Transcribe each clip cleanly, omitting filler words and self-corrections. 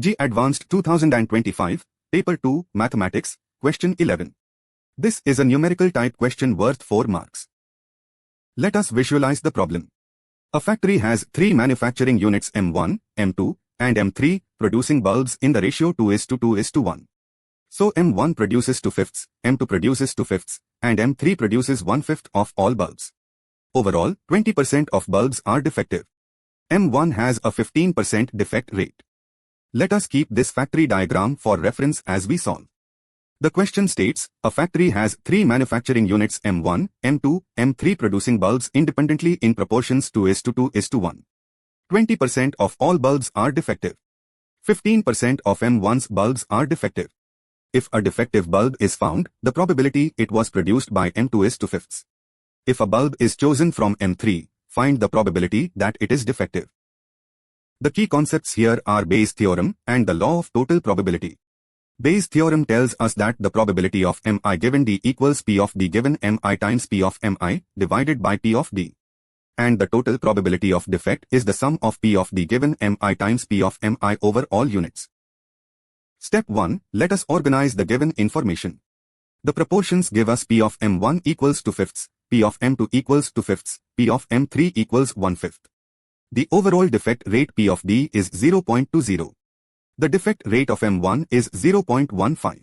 JEE Advanced 2025, Paper 2, Mathematics, Question 11. This is a numerical type question worth 4 marks. Let us visualize the problem. A factory has 3 manufacturing units M1, M2, and M3 producing bulbs in the ratio 2:2:1. So M1 produces 2/5, M2 produces 2/5, and M3 produces 1/5 of all bulbs. Overall, 20% of bulbs are defective. M1 has a 15% defect rate. Let us keep this factory diagram for reference as we solve. The question states, a factory has 3 manufacturing units M1, M2, M3 producing bulbs independently in proportions 2:2:1. 20% of all bulbs are defective. 15% of M1's bulbs are defective. If a defective bulb is found, the probability it was produced by M2 is 2/5. If a bulb is chosen from M3, find the probability that it is defective. The key concepts here are Bayes' theorem and the law of total probability. Bayes' theorem tells us that the probability of Mi given D equals P of D given Mi times P of Mi divided by P of D. And the total probability of defect is the sum of P of D given Mi times P of Mi over all units. Step 1. Let us organize the given information. The proportions give us P of M1 equals 2/5, P of M2 equals 2/5, P of M3 equals 1/5. The overall defect rate P of D is 0.20. The defect rate of M1 is 0.15.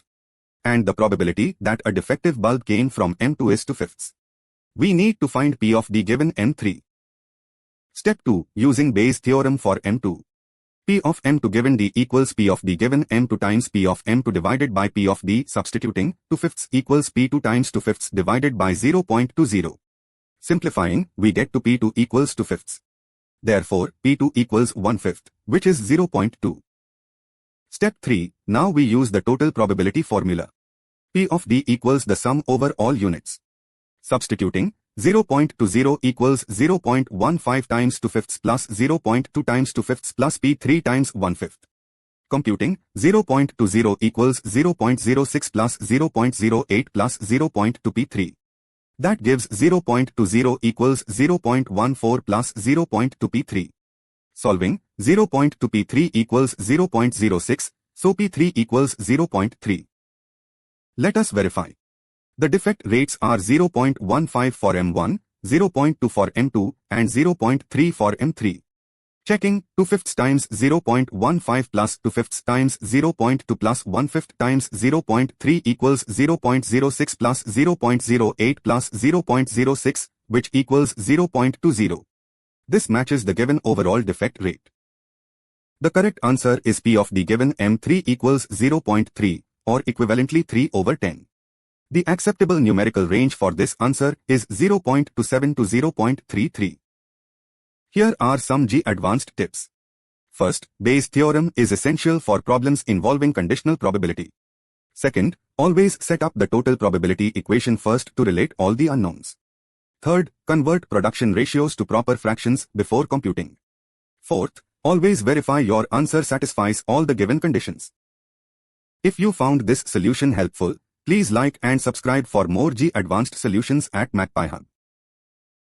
And the probability that a defective bulb came from M2 is 2/5. We need to find P of D given M3. Step 2. Using Bayes' theorem for M2. P of M2 given D equals P of D given M2 times P of M2 divided by P of D. Substituting, 2/5 equals P2 times 2/5 divided by 0.20. Simplifying, we get to P2 equals 2/5. Therefore, P2 equals 1/5, which is 0.2. Step 3. Now we use the total probability formula. P of D equals the sum over all units. Substituting, 0.20 equals 0.15 times 2/5 plus 0.2 times 2/5 plus P3 times 1/5. Computing, 0.20 equals 0.06 plus 0.08 plus 0.2 P3. That gives 0.20 equals 0.14 plus 0.2 P3. Solving, 0.2 P3 equals 0.06, so P3 equals 0.3. Let us verify. The defect rates are 0.15 for M1, 0.2 for M2, and 0.3 for M3. Checking, 2/5 times 0.15 plus 2/5 times 0.2 plus 1/5 times 0.3 equals 0.06 plus 0.08 plus 0.06, which equals 0.20. This matches the given overall defect rate. The correct answer is P of D given M3 equals 0.3, or equivalently 3/10. The acceptable numerical range for this answer is 0.27 to 0.33. Here are some JEE Advanced tips. First, Bayes' theorem is essential for problems involving conditional probability. Second, always set up the total probability equation first to relate all the unknowns. Third, convert production ratios to proper fractions before computing. Fourth, always verify your answer satisfies all the given conditions. If you found this solution helpful, please like and subscribe for more JEE Advanced solutions at MAGPIEHUB.